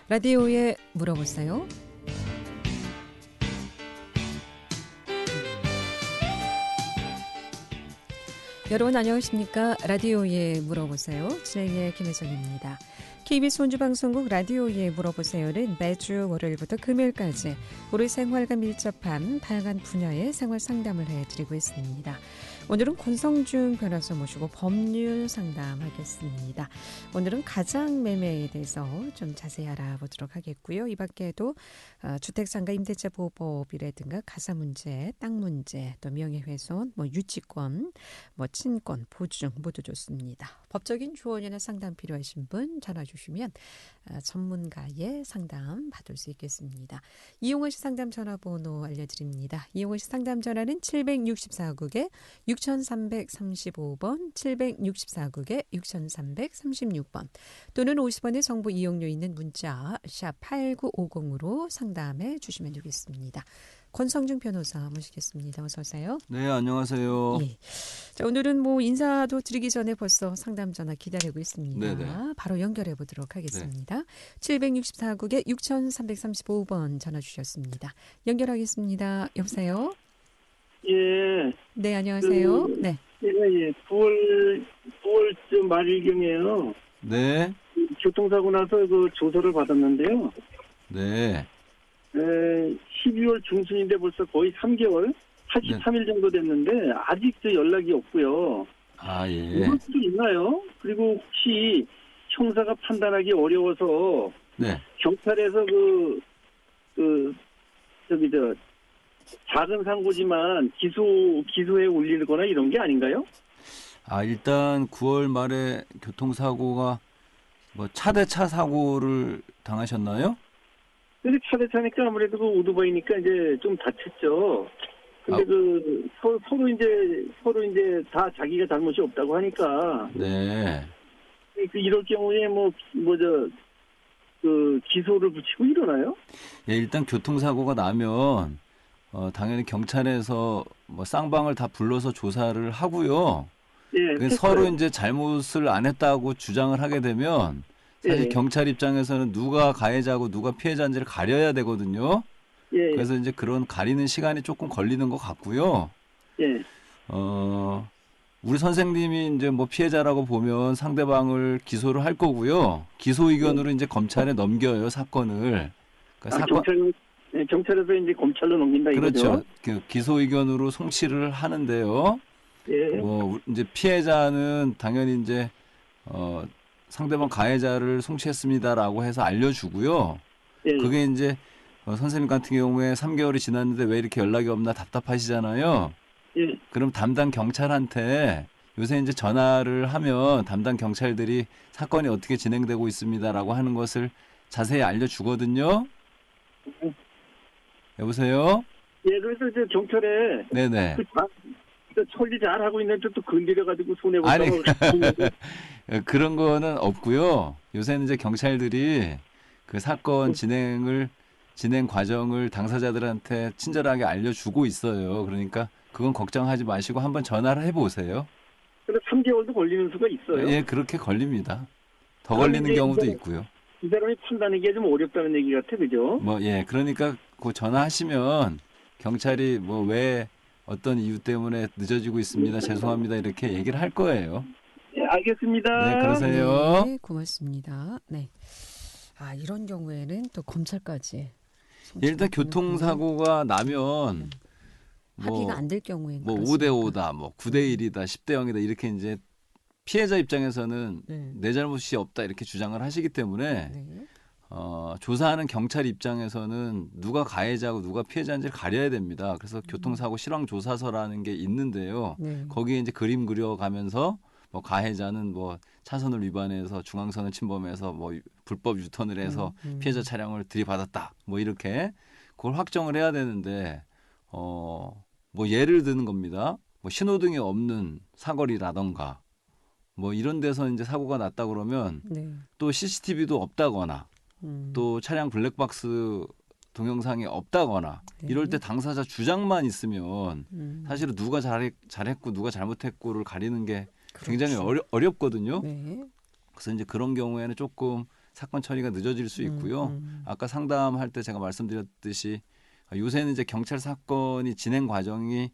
라디오에 물어보세요. 여러분 안녕하십니까? 라디오에 물어보세요. 진행의 김혜정입니다. KBS 원주방송국 라디오에 물어보세요는 매주 월요일부터 금요일까지 우리 생활과 밀접한 다양한 분야의 생활 상담을 해드리고 있습니다. 오늘은 권성중 변호사 모시고 법률 상담하겠습니다. 오늘은 가장매매에 대해서 좀 자세히 알아보도록 하겠고요. 이 밖에도 주택상가 임대차 보호법이라든가 가사 문제, 땅 문제, 또 명예훼손, 유치권, 친권, 보증 모두 좋습니다. 법적인 조언이나 상담 필요하신 분 전화 주시면 전문가의 상담 받을 수 있겠습니다. 이용하실 상담 전화번호 알려드립니다. 이용하실 상담 전화는 764국에 6335번, 764국에 6336번 또는 50원의 정보 이용료 있는 문자 샵 8950으로 상담해 주시면 되겠습니다. 권성중 변호사 모시겠습니다. 어서 오세요. 네, 안녕하세요. 예. 자, 오늘은 인사도 드리기 전에 벌써 상담 전화 기다리고 있습니다. 네네. 바로 연결해 보도록 하겠습니다. 네. 764국에 6335번 전화 주셨습니다. 연결하겠습니다. 여보세요? 예. 네, 안녕하세요. 네. 예. 9월쯤 말일경에요. 네. 교통사고 나서 조서를 받았는데요. 네. 12월 중순인데 벌써 거의 3개월, 83일 정도 됐는데 아직도 연락이 없고요. 아, 예. 이럴 수도 있나요? 그리고 혹시 형사가 판단하기 어려워서 네. 경찰에서 작은 상고지만 기소에 올리거나 이런 게 아닌가요? 아, 일단 9월 말에 교통사고가 차 대 차 사고를 당하셨나요? 근데 차 대 차니까 아무래도 오토바이니까 이제 좀 다쳤죠. 근데 서로 이제 다 자기가 잘못이 없다고 하니까. 네. 이럴 경우에 기소를 붙이고 이러나요? 예, 일단 교통사고가 나면 당연히 경찰에서 쌍방을 다 불러서 조사를 하고요. 예. 서로 이제 잘못을 안 했다고 주장을 하게 되면 사실 예. 경찰 입장에서는 누가 가해자고 누가 피해자인지를 가려야 되거든요. 예. 그래서 이제 그런 가리는 시간이 조금 걸리는 것 같고요. 예. 우리 선생님이 이제 피해자라고 보면 상대방을 기소를 할 거고요. 기소 의견으로 이제 검찰에 넘겨요, 사건을. 그러니까 경찰에서 이제 검찰로 넘긴다 이거죠? 그렇죠. 기소 의견으로 송치를 하는데요. 예. 이제 피해자는 당연히 이제 상대방 가해자를 송치했습니다라고 해서 알려주고요. 예. 그게 이제 선생님 같은 경우에 3개월이 지났는데 왜 이렇게 연락이 없나 답답하시잖아요. 예. 그럼 담당 경찰한테 요새 이제 전화를 하면 담당 경찰들이 사건이 어떻게 진행되고 있습니다라고 하는 것을 자세히 알려주거든요. 여보세요? 예, 그래서 이제 경찰에 네네. 처리 잘 하고 있는데 또 건드려가지고 손해 보다고. 아니 그런 거는 없고요. 요새는 이제 경찰들이 그 사건 진행 과정을 당사자들한테 친절하게 알려주고 있어요. 그러니까 그건 걱정하지 마시고 한번 전화를 해보세요. 근데 3개월도 걸리는 수가 있어요. 예, 그렇게 걸립니다. 더 걸리는 경우도 있고요. 이 사람이 판단하기가 좀 어렵다는 얘기 같아, 그죠? 그러니까 그 전화하시면 경찰이 왜 어떤 이유 때문에 늦어지고 있습니다. 죄송합니다. 이렇게 얘기를 할 거예요. 네, 알겠습니다. 네, 그러세요. 네, 고맙습니다. 네. 아, 이런 경우에는 또 검찰까지. 일단 교통사고가 나면 합의가 안 될 경우에는 5대 5다, 9대 1이다, 10대 0이다 이렇게 이제 피해자 입장에서는 내 잘못이 없다 이렇게 주장을 하시기 때문에 조사하는 경찰 입장에서는 누가 가해자고 누가 피해자인지를 가려야 됩니다. 그래서 교통사고 실황조사서라는 게 있는데요. 거기에 이제 그림 그려가면서 가해자는 차선을 위반해서 중앙선을 침범해서 불법 유턴을 해서 피해자 차량을 들이받았다. 이렇게 그걸 확정을 해야 되는데 예를 드는 겁니다. 신호등이 없는 사거리라던가 이런 데서 이제 사고가 났다 그러면 또 CCTV도 없다거나 또 차량 블랙박스 동영상이 없다거나 이럴 때 당사자 주장만 있으면 사실은 누가 잘했고 누가 잘못했고를 가리는 게 굉장히 어렵거든요. 그래서 이제 그런 경우에는 조금 사건 처리가 늦어질 수 있고요. 아까 상담할 때 제가 말씀드렸듯이 요새는 이제 경찰 사건이 진행 과정이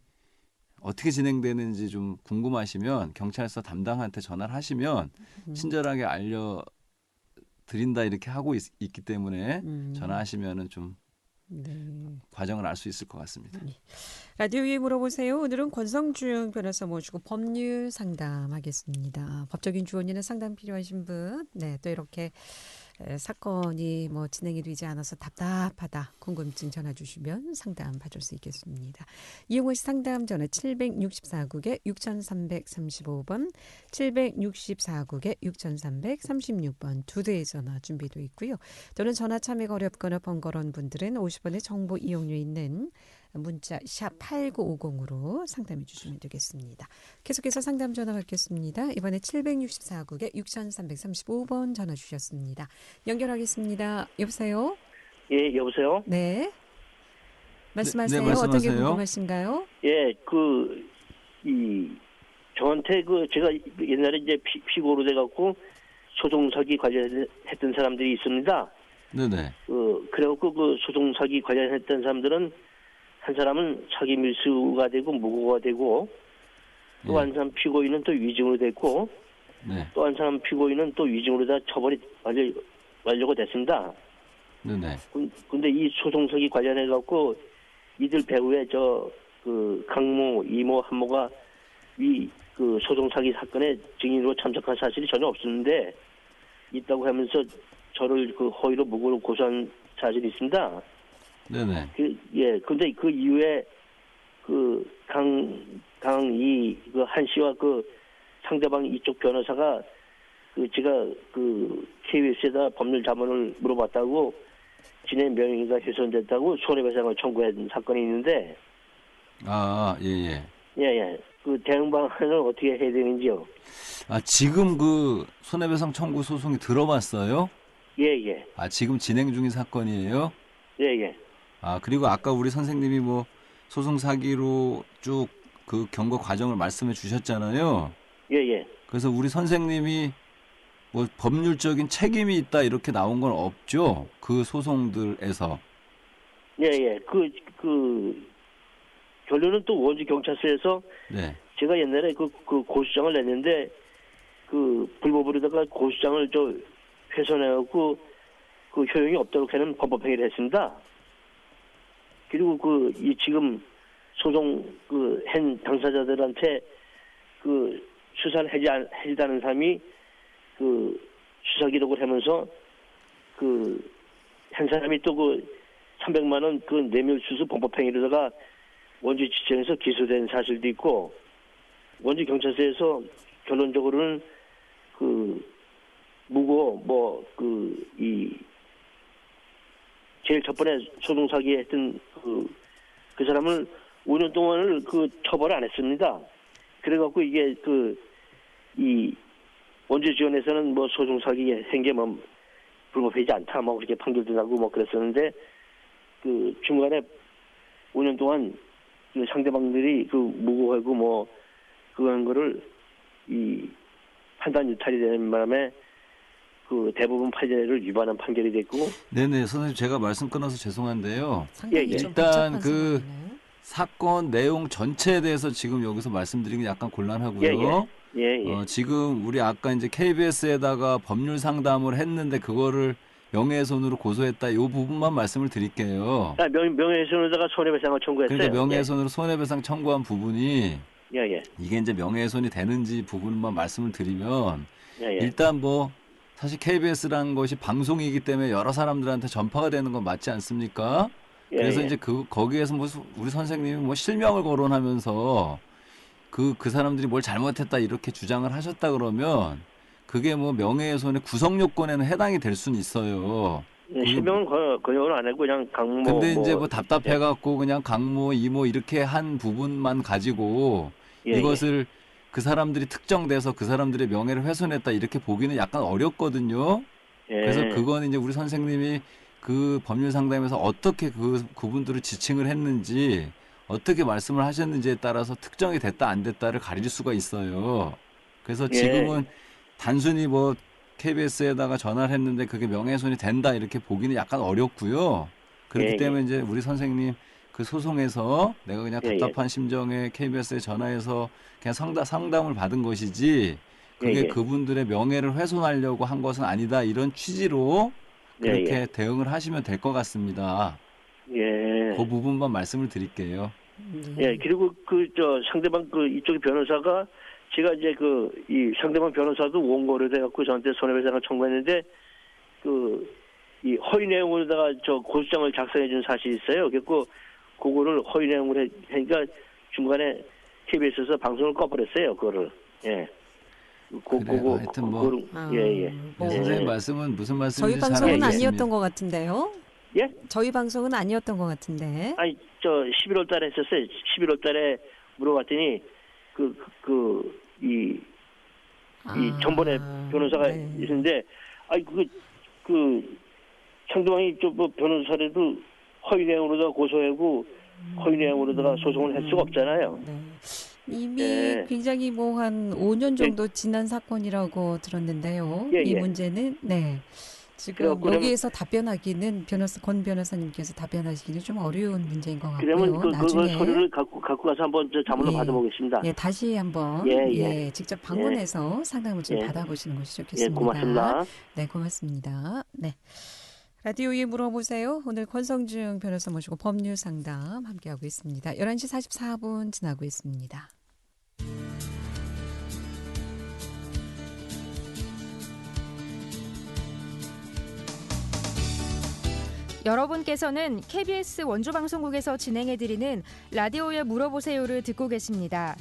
어떻게 진행되는지 좀 궁금하시면 경찰서 담당한테 전화를 하시면 친절하게 알려드린다 이렇게 하고 있기 때문에 전화하시면은 좀 과정을 알 수 있을 것 같습니다. 라디오에 물어보세요. 오늘은 권성중 변호사 모시고 법률 상담하겠습니다. 법적인 조언이나 상담 필요하신 분, 네, 또 이렇게 사건이 뭐 진행이 되지 않아서 답답하다, 궁금증 전화 주시면 상담 받을 수 있겠습니다. 이용호 씨 상담 전화 764국에 6335번, 764국에 6336번 두 대의 전화 준비되어 있고요. 또는 전화 참여가 어렵거나 번거로운 분들은 50원의 정보 이용료 있는 문자 샵 8950으로 상담해 주시면 되겠습니다. 계속해서 상담 전화 받겠습니다. 이번에 764국에 6335번 전화 주셨습니다. 연결하겠습니다. 여보세요? 예, 여보세요? 네. 말씀하세요. 네, 말씀하세요. 어떤 게 궁금하신가요? 예, 저한테 제가 옛날에 이제 피고로 돼갖고 소송사기 관련했던 사람들이 있습니다. 네네. 그래갖고 소송사기 관련했던 사람들은 한 사람은 사기 밀수가 되고 무고가 되고 또 한 사람 피고인은 또 위증으로 됐고 네. 또 한 사람 피고인은 또 위증으로 다 처벌이 완료가 됐습니다. 네네. 근데 이 소송사기 관련해갖고 이들 배후에 강모, 이모, 한모가 이 소송사기 사건에 증인으로 참석한 사실이 전혀 없었는데 있다고 하면서 저를 허위로 무고로 고소한 사실이 있습니다. 네네. 근데 그 이후에 한 씨와 상대방 이쪽 변호사가 제가 KBS에다 법률 자문을 물어봤다고 진행 명의가 훼손됐다고 손해배상을 청구한 사건이 있는데. 예. 예. 대응 방안을 어떻게 해야 되는지요? 지금 손해배상 청구 소송이 들어봤어요? 예. 지금 진행 중인 사건이에요? 예. 그리고 아까 우리 선생님이 소송 사기로 쭉 그 경고 과정을 말씀해 주셨잖아요. 예. 그래서 우리 선생님이 법률적인 책임이 있다 이렇게 나온 건 없죠? 그 소송들에서. 예. 결론은 또 원주 경찰서에서 네. 제가 옛날에 고소장을 냈는데 불법으로다가 고소장을 훼손해갖고 효용이 없도록 하는 범법행위를 했습니다. 그리고 지금 소송 한 당사자들한테 수사를 해지하는 사람이 수사 기록을 하면서 한 사람이 또 300만 원 뇌물수수 범법행위로다가 원주지청에서 기소된 사실도 있고 원주 경찰서에서 결론적으로는 무고 제일 첫 번에 소송 사기 했던 그 사람을 5년 동안을 처벌을 안 했습니다. 그래갖고 이게 이 원주 지원에서는 소송 사기 한 게 불법하지 않다 그렇게 판결도 나고 그랬었는데 중간에 5년 동안 상대방들이 무고하고 그런 거를 판단 유탈이 되는 바람에 대부분 판례를 위반한 판결이 됐고. 네네, 선생님 제가 말씀 끊어서 죄송한데요. 예. 일단 사건 내용 전체에 대해서 지금 여기서 말씀드리기 약간 곤란하고요. 예. 지금 우리 아까 이제 KBS에다가 법률 상담을 했는데 그거를 명예훼손으로 고소했다. 이 부분만 말씀을 드릴게요. 명예훼손으로다가 손해배상을 청구했어요. 그러니까 명예훼손으로 손해배상 청구한 부분이 예. 이게 이제 명예훼손이 되는지 부분만 말씀을 드리면 예. 일단 사실 KBS라는 것이 방송이기 때문에 여러 사람들한테 전파가 되는 건 맞지 않습니까? 그래서 이제 거기에서 우리 선생님이 실명을 거론하면서 그 사람들이 뭘 잘못했다 이렇게 주장을 하셨다 그러면 그게 명예훼손의 구성 요건에는 해당이 될 수는 있어요. 실명은 거역을 안 하고 그냥 강모. 근데 이제 답답해갖고 그냥 강모, 이모 이렇게 한 부분만 가지고 이것을 그 사람들이 특정돼서 그 사람들의 명예를 훼손했다 이렇게 보기는 약간 어렵거든요. 그래서 그건 이제 우리 선생님이 그 법률 상담에서 어떻게 그분들을 지칭을 했는지 어떻게 말씀을 하셨는지에 따라서 특정이 됐다 안 됐다를 가릴 수가 있어요. 그래서 지금은 단순히 KBS에다가 전화를 했는데 그게 명예훼손이 된다 이렇게 보기는 약간 어렵고요. 그렇기 때문에 이제 우리 선생님 그 소송에서 내가 그냥 답답한 심정에 KBS에 전화해서 그냥 상담을 받은 것이지 그게 그분들의 명예를 훼손하려고 한 것은 아니다 이런 취지로 그렇게 대응을 하시면 될 것 같습니다. 그 부분만 말씀을 드릴게요. 그리고 상대방 이쪽 변호사가 제가 이제 이 상대방 변호사도 원고를 해갖고 저한테 손해배상을 청구했는데 이 허위 내용으로다가 고소장을 작성해 준 사실이 있어요. 그래서 그거를 허위 내용으로 하니까 중간에 KBS에서 방송을 꺼버렸어요. 그거를. 그래요. 하여튼 선생님 말씀은 무슨 말씀인지 저희 방송은 아니었던 것 같은데요. 예? 저희 방송은 아니었던 것 같은데. 아니 11월 달에 했었어요. 11월 달에 물어봤더니 이 전번에 변호사가 있는데 상대방이 변호사라도 허위 내용으로다가 고소하고 허위 내용으로다가 소송을 할 수가 없잖아요. 이미 굉장히 한 5년 정도 지난 사건이라고 들었는데요. 이 문제는 지금 여기에서 답변하기는 권 변호사님께서 답변하시기는 좀 어려운 문제인 것 같고요. 그러면 나중에 서류를 갖고 가서 한번 자문을 받아보겠습니다. 다시 한번 직접 방문해서 상담을 좀 받아보시는 것이 좋겠습니다. 고맙습니다. 네, 고맙습니다. 네. 라디오에 물어보세요. 오늘 권성중 변호사 모시고 법률 상담 함께하고 있습니다. 11시 44분 지나고 있습니다. 여러분께서는 KBS 원주방송국에서 진행해드리는 라디오에 물어보세요를 듣고 계십니다.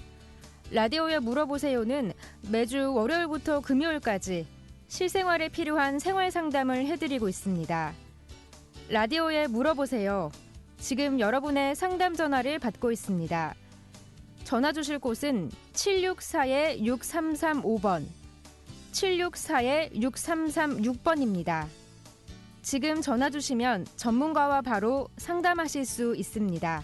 라디오에 물어보세요는 매주 월요일부터 금요일까지 실생활에 필요한 생활 상담을 해드리고 있습니다. 라디오에 물어보세요. 지금 여러분의 상담 전화를 받고 있습니다. 전화 주실 곳은 764-6335번, 764-6336번입니다. 지금 전화 주시면 전문가와 바로 상담하실 수 있습니다.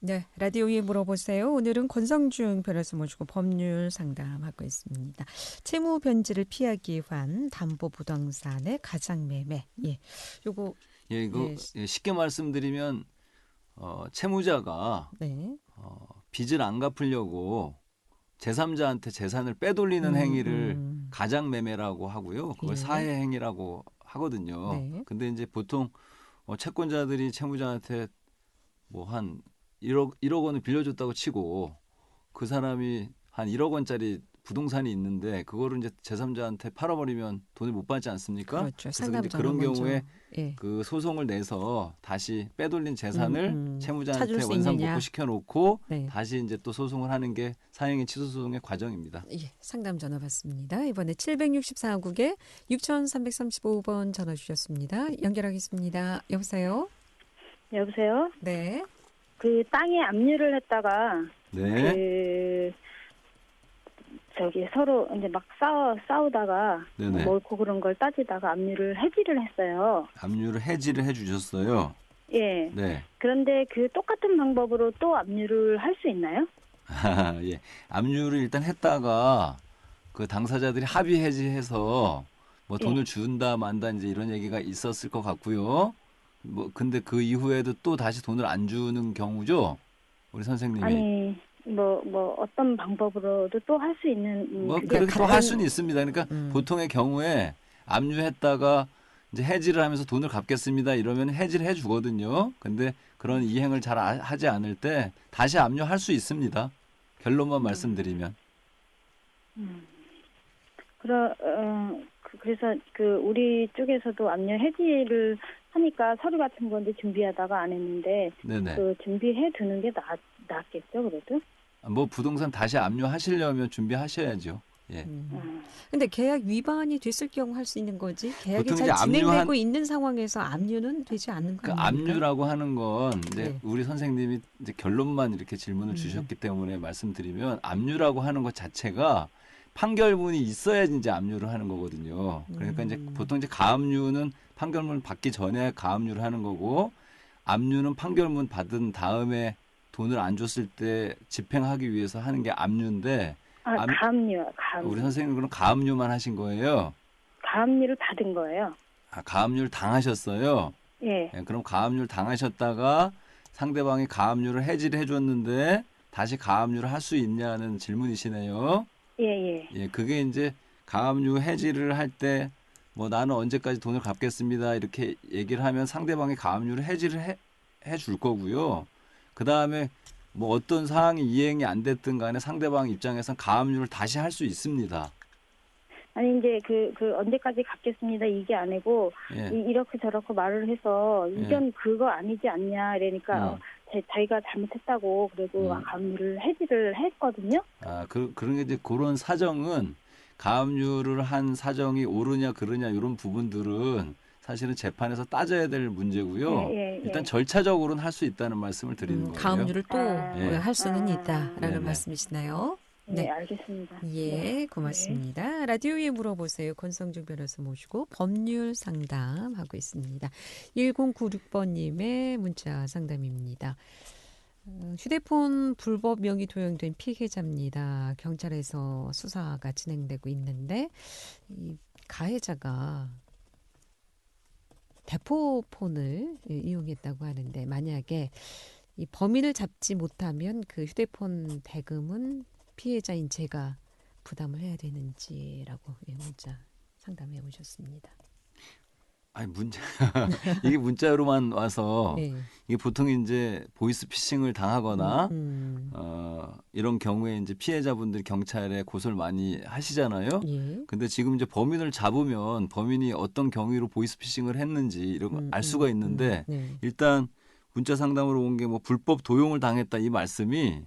네, 라디오에 물어보세요. 오늘은 권성중 변호사 모시고 법률 상담하고 있습니다. 채무 변제를 피하기 위한 담보부동산의 가장매매. 이거 쉽게 말씀드리면 채무자가 빚을 안 갚으려고 제3자한테 재산을 빼돌리는 행위를 가장매매라고 하고요. 그걸 사해행위라고 하거든요. 근데 이제 보통 채권자들이 채무자한테 한 1억 원을 빌려줬다고 치고 그 사람이 한 1억 원짜리 부동산이 있는데 그거를 이제 제3자한테 팔아버리면 돈을 못 받지 않습니까? 그렇죠. 그래서 이제 그런 경우에 그 소송을 내서 다시 빼돌린 재산을 채무자한테 원상복구 시켜놓고 다시 이제 또 소송을 하는 게 사행위 취소 소송의 과정입니다. 상담 전화 받습니다. 이번에 764국에 6335번 전화 주셨습니다. 연결하겠습니다. 여보세요? 여보세요? 네. 땅에 압류를 했다가 서로 이제 막 싸우다가 옳고 그런 걸 따지다가 압류를 해지를 했어요. 압류를 해지를 해주셨어요. 예. 네. 그런데 똑같은 방법으로 또 압류를 할 수 있나요? 예. 압류를 일단 했다가 그 당사자들이 합의 해지해서 돈을 준다 만다 이제 이런 얘기가 있었을 것 같고요. 근데 그 이후에도 또 다시 돈을 안 주는 경우죠? 우리 선생님이. 아니, 어떤 방법으로도 또 할 수 있는. 그렇게 또 할 수는 있습니다. 그러니까 보통의 경우에 압류했다가 이제 해지를 하면서 돈을 갚겠습니다. 이러면 해지를 해주거든요. 근데 그런 이행을 잘 하지 않을 때 다시 압류할 수 있습니다. 결론만 말씀드리면. 그래서 우리 쪽에서도 압류 해지를 하니까 서류 같은 건데 준비하다가 안 했는데 준비해 두는 게 낫겠죠, 그래도? 부동산 다시 압류하시려면 준비하셔야죠. 예. 근데 계약 위반이 됐을 경우 할 수 있는 거지. 계약이 잘 진행되고 있는 상황에서 압류는 되지 않는 거 아닙니까? 압류라고 하는 건 이제 우리 선생님이 이제 결론만 이렇게 질문을 주셨기 때문에 말씀드리면 압류라고 하는 것 자체가 판결문이 있어야 이제 압류를 하는 거거든요. 그러니까 이제 보통 이제 가압류는 판결문 받기 전에 가압류를 하는 거고 압류는 판결문 받은 다음에 돈을 안 줬을 때 집행하기 위해서 하는 게 압류인데. 가압류. 우리 선생님은 그럼 가압류만 하신 거예요? 가압류를 받은 거예요. 가압류를 당하셨어요? 예. 그럼 가압류를 당하셨다가 상대방이 가압류를 해지를 해줬는데 다시 가압류를 할 수 있냐는 질문이시네요. 예. 그게 이제 가압류 해지를 할 때 뭐 나는 언제까지 돈을 갚겠습니다 이렇게 얘기를 하면 상대방이 가압류를 해지를 해줄 거고요. 그 다음에 뭐 어떤 사항이 이행이 안 됐든 간에 상대방 입장에서는 가압류를 다시 할 수 있습니다. 아니 이제 그 언제까지 갚겠습니다 이게 아니고 이렇게 저렇게 말을 해서 이건 그거 아니지 않냐 이러니까 자기가 잘못했다고 그래도 가압류를 해지를 했거든요. 그런 게 이제 그런 사정은 가압류를 한 사정이 옳으냐 그르냐 이런 부분들은 사실은 재판에서 따져야 될 문제고요. 일단 절차적으로는 할 수 있다는 말씀을 드리는 거예요. 가압류를 또 할 수는 있다라는 말씀이시나요? 네, 알겠습니다. 예, 고맙습니다. 라디오에 물어보세요. 권성중 변호사 모시고 법률 상담하고 있습니다. 1096번님의 문자 상담입니다. 휴대폰 불법 명의 도용된 피해자입니다. 경찰에서 수사가 진행되고 있는데 이 가해자가 대포폰을 이용했다고 하는데 만약에 이 범인을 잡지 못하면 그 휴대폰 대금은 피해자인 제가 부담을 해야 되는지라고 문자 상담해 오셨습니다. 이게 문자로만 와서 이게 보통 이제 보이스피싱을 당하거나 이런 경우에 이제 피해자분들이 경찰에 고소를 많이 하시잖아요. 근데 지금 이제 범인을 잡으면 범인이 어떤 경위로 보이스피싱을 했는지 이런 걸 알 수가 있는데 일단 문자 상담으로 온 게 뭐 불법 도용을 당했다 이 말씀이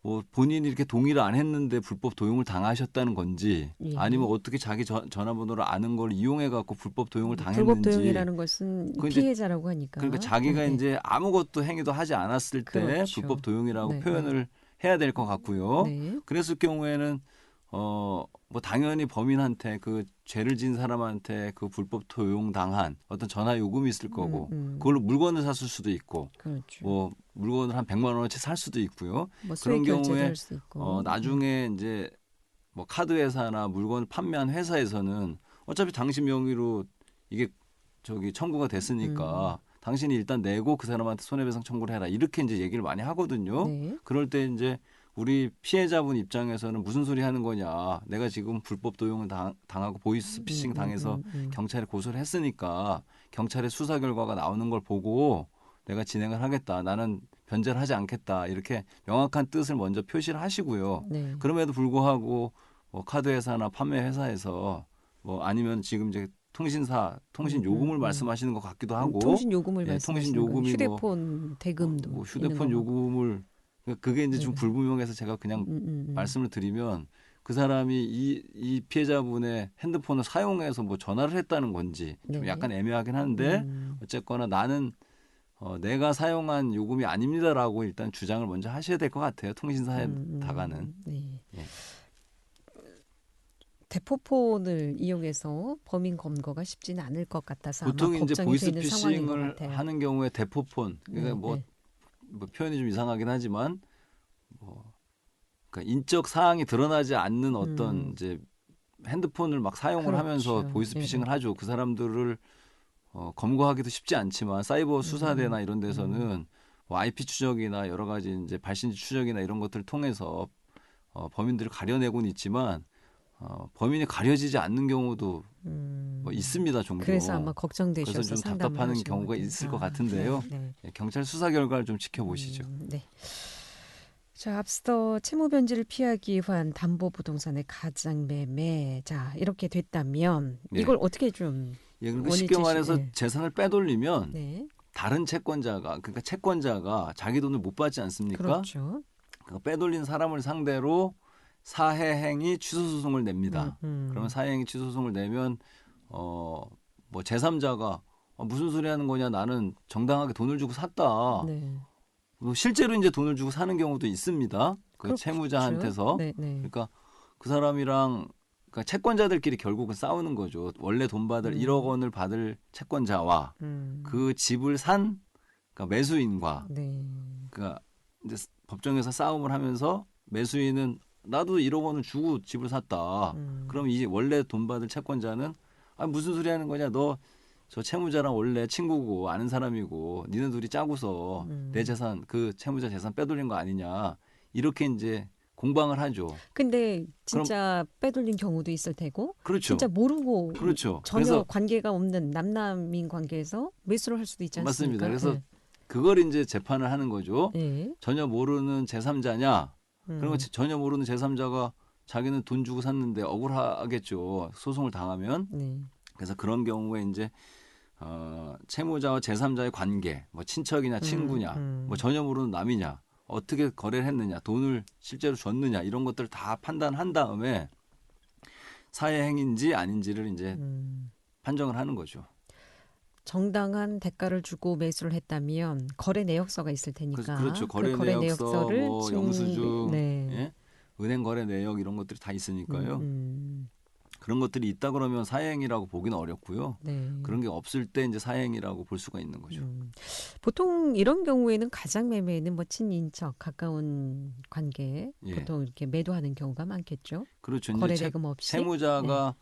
뭐 본인이 이렇게 동의를 안 했는데 불법 도용을 당하셨다는 건지 아니면 어떻게 자기 전화번호를 아는 걸 이용해 갖고 불법 도용을 당했는지. 불법 도용이라는 것은 피해자라고 하니까. 그러니까 자기가 이제 아무것도 행위도 하지 않았을 때 불법 도용이라고 표현을 해야 될 것 같고요. 그랬을 경우에는 뭐 당연히 범인한테 그 죄를 지은 사람한테 그 불법 도용 당한 어떤 전화 요금이 있을 거고 그걸로 물건을 샀을 수도 있고 뭐 물건을 한 100만 원어치 살 수도 있고요. 뭐 그런 경우에 나중에 이제 뭐 카드 회사나 물건을 판매한 회사에서는 어차피 당신 명의로 이게 청구가 됐으니까 당신이 일단 내고 그 사람한테 손해배상 청구를 해라 이렇게 이제 얘기를 많이 하거든요. 그럴 때 이제 우리 피해자분 입장에서는 무슨 소리 하는 거냐. 내가 지금 불법 도용을 당하고 보이스피싱 당해서 경찰에 고소를 했으니까 경찰의 수사 결과가 나오는 걸 보고 내가 진행을 하겠다. 나는 변제를 하지 않겠다. 이렇게 명확한 뜻을 먼저 표시를 하시고요. 그럼에도 불구하고 뭐 카드 회사나 판매 회사에서 뭐 아니면 지금 이제 통신 요금을 말씀하시는 것 같기도 하고 통신 요금을 말씀하시는 통신 요금이 휴대폰 대금도 뭐 휴대폰 요금을 그게 이제 좀 불분명해서 제가 그냥 말씀을 드리면 그 사람이 이 피해자분의 핸드폰을 사용해서 뭐 전화를 했다는 건지 좀 약간 애매하긴 한데 어쨌거나 나는 내가 사용한 요금이 아닙니다라고 일단 주장을 먼저 하셔야 될 것 같아요. 통신사에다가는. 대포폰을 이용해서 범인 검거가 쉽지는 않을 것 같아서 보통 아마 이제 걱정이 되는 상황인 것 보이스피싱을 같아요. 하는 경우에 대포폰 그러니까 뭐 표현이 좀 이상하긴 하지만 그러니까 인적 사항이 드러나지 않는 어떤 이제 핸드폰을 막 사용을 하면서 보이스피싱을 하죠. 그 사람들을 검거하기도 쉽지 않지만 사이버 수사대나 이런 데서는 뭐 IP 추적이나 여러 가지 이제 발신지 추적이나 이런 것들을 통해서 범인들을 가려내고는 있지만 범인이 가려지지 않는 경우도 뭐 있습니다. 종종. 그래서 아마 걱정되셔서 그래서 좀 답답하는 경우가 있을 것 같은데요. 경찰 수사 결과를 좀 지켜보시죠. 자, 앞서 채무 변제를 피하기 위한 담보부동산의 가장매매. 자, 이렇게 됐다면 이걸 어떻게 좀 그러니까 쉽게 말해서 재산을 빼돌리면 다른 채권자가 그러니까 채권자가 자기 돈을 못 받지 않습니까? 그렇죠. 그러니까 빼돌린 사람을 상대로 사해행위 취소소송을 냅니다. 그러면 사해행위 취소소송을 내면 뭐 제3자가 무슨 소리 하는 거냐 나는 정당하게 돈을 주고 샀다. 실제로 이제 돈을 주고 사는 경우도 있습니다. 그 채무자한테서. 그러니까 그 사람이랑 그러니까 채권자들끼리 결국은 싸우는 거죠. 원래 돈 받을 1억 원을 받을 채권자와 그 집을 산 그러니까 매수인과 그러니까 이제 법정에서 싸움을 하면서 매수인은 나도 1억 원을 주고 집을 샀다. 그럼 이 원래 돈 받을 채권자는 무슨 소리 하는 거냐? 너 저 채무자랑 원래 친구고 아는 사람이고 니네 둘이 짜고서 내 재산 그 채무자 재산 빼돌린 거 아니냐? 이렇게 이제 공방을 하죠. 근데 진짜 빼돌린 경우도 있을 테고, 그렇죠. 진짜 모르고 그렇죠. 전혀 그래서 관계가 없는 남남인 관계에서 매수를 할 수도 있지 않습니까? 맞습니다. 그래서 그걸 이제 재판을 하는 거죠. 전혀 모르는 제3자냐? 그런 거 전혀 모르는 제3자가 자기는 돈 주고 샀는데 억울하겠죠. 소송을 당하면. 그래서 그런 경우에 이제 채무자와 제3자의 관계, 뭐 친척이냐 친구냐, 뭐 전혀 모르는 남이냐, 어떻게 거래를 했느냐, 돈을 실제로 줬느냐 이런 것들을 다 판단한 다음에 사회 행위인지 아닌지를 이제 판정을 하는 거죠. 정당한 대가를 주고 매수를 했다면 거래 내역서가 있을 테니까. 그렇죠. 거래 내역서, 뭐 영수증, 예? 은행 거래 내역 이런 것들이 다 있으니까요. 그런 것들이 있다 그러면 사행이라고 보기는 어렵고요. 그런 게 없을 때 이제 사행이라고 볼 수가 있는 거죠. 보통 이런 경우에는 가장 매매는 뭐 친인척, 가까운 관계 보통 이렇게 매도하는 경우가 많겠죠. 그렇죠. 거래 대금 없이. 채무자가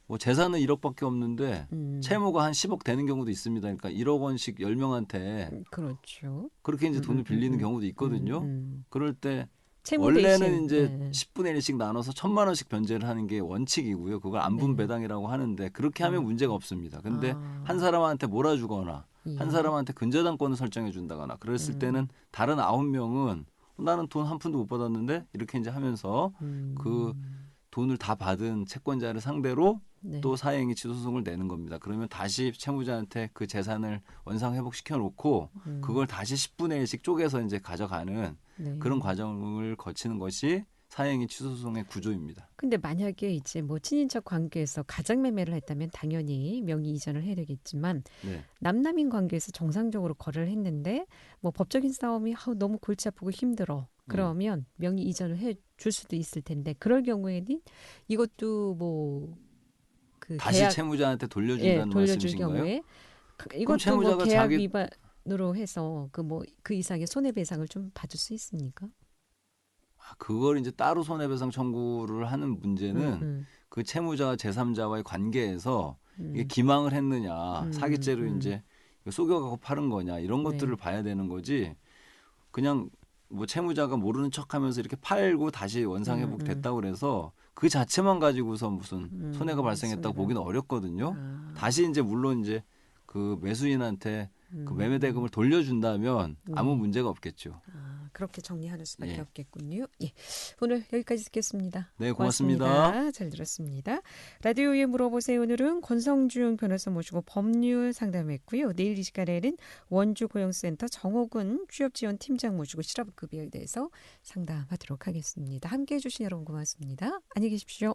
뭐 재산은 1억밖에 없는데 채무가 한 10억 되는 경우도 있습니다. 그러니까 1억 원씩 10명한테 그렇죠. 그렇게 이제 돈을 빌리는 경우도 있거든요. 그럴 때 원래는 대신. 이제 10분의 1씩 나눠서 1,000만 원씩 변제를 하는 게 원칙이고요. 그걸 안분 배당이라고 하는데 그렇게 하면 문제가 없습니다. 근데 한 사람한테 몰아주거나 한 사람한테 근저당권을 설정해 준다거나 그랬을 때는 다른 9명은 나는 돈 한 푼도 못 받았는데 이렇게 이제 하면서 그 돈을 다 받은 채권자를 상대로 또 사행위 취소 소송을 내는 겁니다. 그러면 다시 채무자한테 그 재산을 원상 회복시켜 놓고 그걸 다시 10분의 1씩 쪼개서 이제 가져가는 그런 과정을 거치는 것이 사행위 취소 소송의 구조입니다. 근데 만약에 이제 뭐 친인척 관계에서 가장 매매를 했다면 당연히 명의 이전을 해야 되겠지만 남남인 관계에서 정상적으로 거래를 했는데 뭐 법적인 싸움이 너무 골치 아프고 힘들어. 그러면 명의 이전을 해 줄 수도 있을 텐데 그럴 경우에는 이것도 뭐 그 다시 계약, 채무자한테 돌려준다는 말씀이신가요? 경우에 이것도 뭐 계약 위반으로 해서 그 이상의 손해배상을 좀 받을 수 있습니까? 그걸 이제 따로 손해배상 청구를 하는 문제는 그 채무자와 제3자와의 관계에서 이게 기망을 했느냐, 사기죄로 이제 속여가고 파는 거냐 이런 것들을 봐야 되는 거지. 그냥 뭐 채무자가 모르는 척하면서 이렇게 팔고 다시 원상 회복됐다고 그래서 그 자체만 가지고서 무슨 손해가 발생했다고 보기는 어렵거든요. 다시 이제 물론 이제 그 매수인한테 그 매매 대금을 돌려준다면 아무 문제가 없겠죠. 그렇게 정리하는 수밖에 없겠군요. 오늘 여기까지 듣겠습니다. 네, 고맙습니다. 잘 들었습니다. 라디오에 물어보세요. 오늘은 권성중 변호사 모시고 법률 상담했고요. 내일 이 시간에는 원주고용센터 정호근 취업지원팀장 모시고 실업급여에 대해서 상담하도록 하겠습니다. 함께해 주신 여러분 고맙습니다. 안녕히 계십시오.